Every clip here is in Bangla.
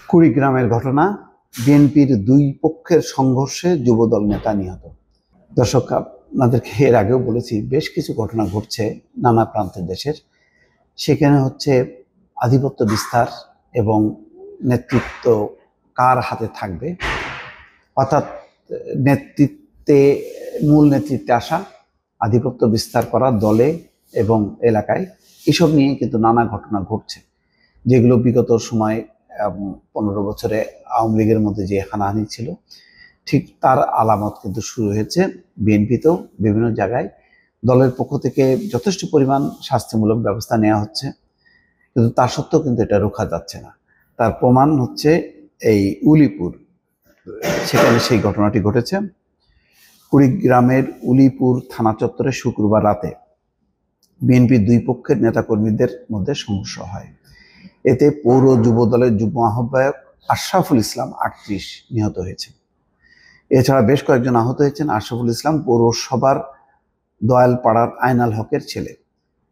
কুড়িগ্রামের ঘটনা, বিএনপির দুই পক্ষের সংঘর্ষে যুবদল নেতা নিহত। দর্শক, আপনাদেরকে এর আগেও বলেছি, বেশ কিছু ঘটনা ঘটছে নানা প্রান্তের দেশের। সেখানে হচ্ছে আধিপত্য বিস্তার এবং নেতৃত্ব কার হাতে থাকবে, অর্থাৎ নেতৃত্বে মূল নেতৃত্বে আসা, আধিপত্য বিস্তার করা দলে এবং এলাকায়, এসব নিয়ে কিন্তু নানা ঘটনা ঘটছে, যেগুলো বিগত সময় 15 বছরে আওয়ামী লীগের মধ্যে যে হানাহানি ছিল, ঠিক তার আলামত কিন্তু শুরু হয়েছে বিএনপিতেও। বিভিন্ন জায়গায় দলের পক্ষ থেকে যথেষ্ট পরিমাণ শাস্তিমূলক ব্যবস্থা নেওয়া হচ্ছে, কিন্তু তা সত্ত্বেও কিন্তু এটা রোখা যাচ্ছে না। তার প্রমাণ হচ্ছে এই উলিপুর, সেখানে সেই ঘটনাটি ঘটেছে। কুড়িগ্রামের উলিপুর থানা চত্বরে শুক্রবার রাতে বিএনপির দুই পক্ষের নেতাকর্মীদের মধ্যে সংঘর্ষ হয়। এতে পৌর যুব দলের যুগ্ম আহ্বায়ক আশরাফুল ইসলাম 38 নিহত হয়েছে। এছাড়া বেশ কয়েকজন আহত হয়েছেন। আশরাফুল ইসলাম পৌরসভার দয়ালপাড়ার আয়নাল হকের ছেলে।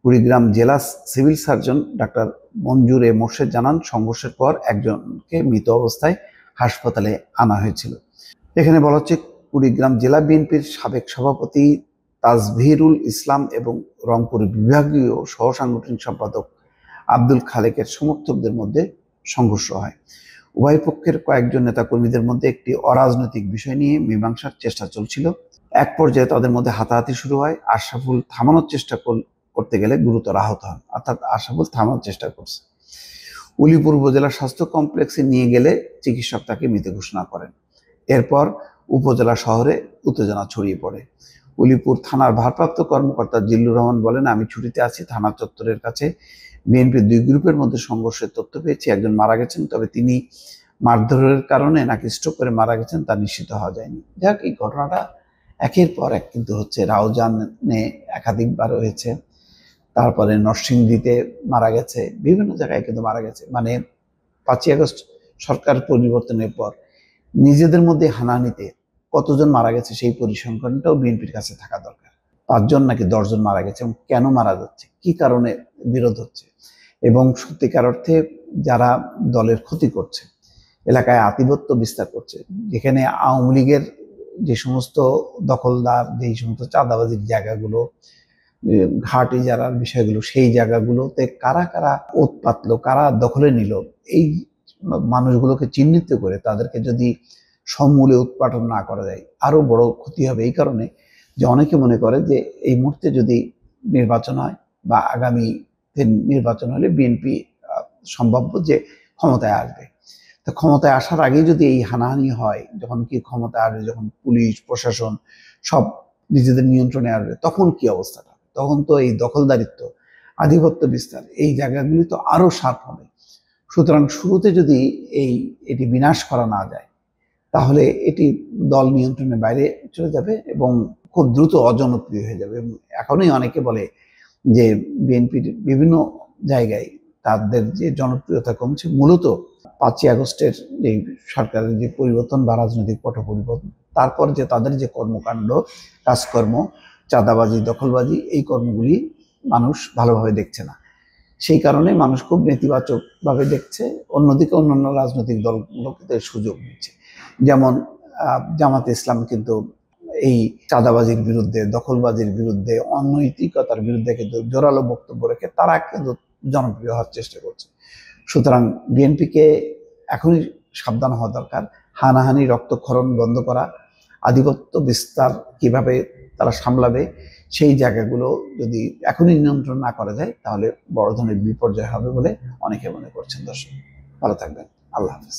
কুড়িগ্রাম জেলা সিভিল সার্জন ডাক্তার মঞ্জুর এ মোর্শেদ জানান, সংঘর্ষের পর একজনকে মৃত অবস্থায় হাসপাতালে আনা হয়েছিল। এখানে বলা হচ্ছে, কুড়িগ্রাম জেলা বিএনপির সাবেক সভাপতি তাজভিরুল ইসলাম এবং রংপুর বিভাগীয় সহ সাংগঠনিক সম্পাদক আব্দুল খালেকের সমর্থকদের মধ্যে সংঘর্ষ হয়। উভয় পক্ষের কয়েকজন নেতাকর্মীদের মধ্যে একটি অরাজনৈতিক বিষয় নিয়ে মীমাংসার চেষ্টা চলছিল। এক পর্যায়ে তাদের মধ্যে হাতাহাতি শুরু হয়। আশরাফুল থামানোর চেষ্টা করতে গেলে গুরুতর আহত হন, অর্থাৎ আশরাফুল থামানোর চেষ্টা করছে। উলিপুর উপজেলা স্বাস্থ্য কমপ্লেক্সে নিয়ে গেলে চিকিৎসক তাকে মৃত ঘোষণা করেন। এরপর উপজেলা শহরে উত্তেজনা ছড়িয়ে পড়ে। উলিপুর থানার ভারপ্রাপ্ত কর্মকর্তা জিল্লুর রহমান বলেন, আমি ছুটিতে আছি। থানা চত্বরের কাছে বিএনপির দুই গ্রুপের মধ্যে সংঘর্ষের তথ্য পেয়েছি। একজন মারা গেছেন, তবে তিনি মারধরের কারণে নাকি স্ট্রোক করে মারা গেছেন তা নিশ্চিত হওয়া যায়নি। যাক, এই ঘটনাটা একের পর এক কিন্তু হচ্ছে। রাউজানে একাধিকবার হয়েছে, তারপরে নরসিংদীতে মারা গেছে, বিভিন্ন জায়গায় কিন্তু মারা গেছে। মানে 5ই আগস্ট সরকার পরিবর্তনের পর নিজেদের মধ্যে হানাহানিতে কতজন মারা গেছে সেই পরিসংখ্যানটাও বিএনপির কাছে থাকা দরকার। 5 জন নাকি 10 জন মারা গেছে, এবং কেন মারা যাচ্ছে, কি কারণে বিরোধ হচ্ছে, এবং সত্যিকার অর্থে যারা দলের ক্ষতি করছে, এলাকায় আধিপত্য বিস্তার করছে, যেখানে আওয়ামী লীগের যে সমস্ত দখলদার, যেই সমস্ত চাঁদাবাজির জায়গাগুলো, ঘাট ইজারার বিষয়গুলো, সেই জায়গাগুলোতে কারা কারা ওত পাতলো, কারা দখলে নিল, এই মানুষগুলোকে চিহ্নিত করে তাদেরকে যদি সমূলে উৎপাটন না করা যায়, আরো বড় ক্ষতি হবে। এই কারণে যে অনেকে মনে করে যে এই মুহূর্তে যদি নির্বাচন হয় বা আগামী নির্বাচন হলে বিএনপি সম্ভাব্য যে ক্ষমতায় আসবে। তো ক্ষমতায় আসার আগেই যদি এই হানাহানি হয়, যখন কি ক্ষমতায় আসবে, যখন পুলিশ প্রশাসন সব নিজেদের নিয়ন্ত্রণে আসবে, তখন কি অবস্থাটা? তখন তো এই দখলদারিত্ব, আধিপত্য বিস্তার, এই জায়গাগুলি তো আরো শার্প হবে। সুতরাং শুরুতে যদি এটি বিনাশ করা না যায়, তাহলে এটি দল নিয়ন্ত্রণের বাইরে চলে যাবে এবং খুব দ্রুত অজনপ্রিয় হয়ে যাবে। এবং এখনই অনেকে বলে যে বিএনপির বিভিন্ন জায়গায় তাদের যে জনপ্রিয়তা কমছে, মূলত 5ই আগস্টের যে সরকারের যে পরিবর্তন বা রাজনৈতিক পট পরিবর্তন, তারপর যে তাদের যে কর্মকাণ্ড, কাজকর্ম, চাঁদাবাজি, দখলবাজি, এই কর্মগুলি মানুষ ভালোভাবে দেখছে না। সেই কারণে মানুষ খুব নেতিবাচকভাবে দেখছে। অন্যদিকে অন্যান্য রাজনৈতিক দলগুলোকে সুযোগ নিচ্ছে। যেমন জামাতে ইসলাম কিন্তু এই চাঁদাবাজির বিরুদ্ধে, দখলবাজির বিরুদ্ধে, অনৈতিকতার বিরুদ্ধে কিন্তু জোরালো বক্তব্য রেখে তারা কিন্তু জনপ্রিয় হওয়ার চেষ্টা করছে। সুতরাং বিএনপিকে এখনই সাবধান হওয়া দরকার। হানাহানি, রক্তক্ষরণ বন্ধ করা, আধিপত্য বিস্তার কিভাবে তারা সামলাবে, সেই জায়গাগুলো যদি এখনই নিয়ন্ত্রণ না করা যায়, তাহলে বড় ধরনের বিপর্যয় হবে বলে অনেকে মনে করছেন। দর্শক, ভালো থাকবেন। আল্লাহ হাফেজ।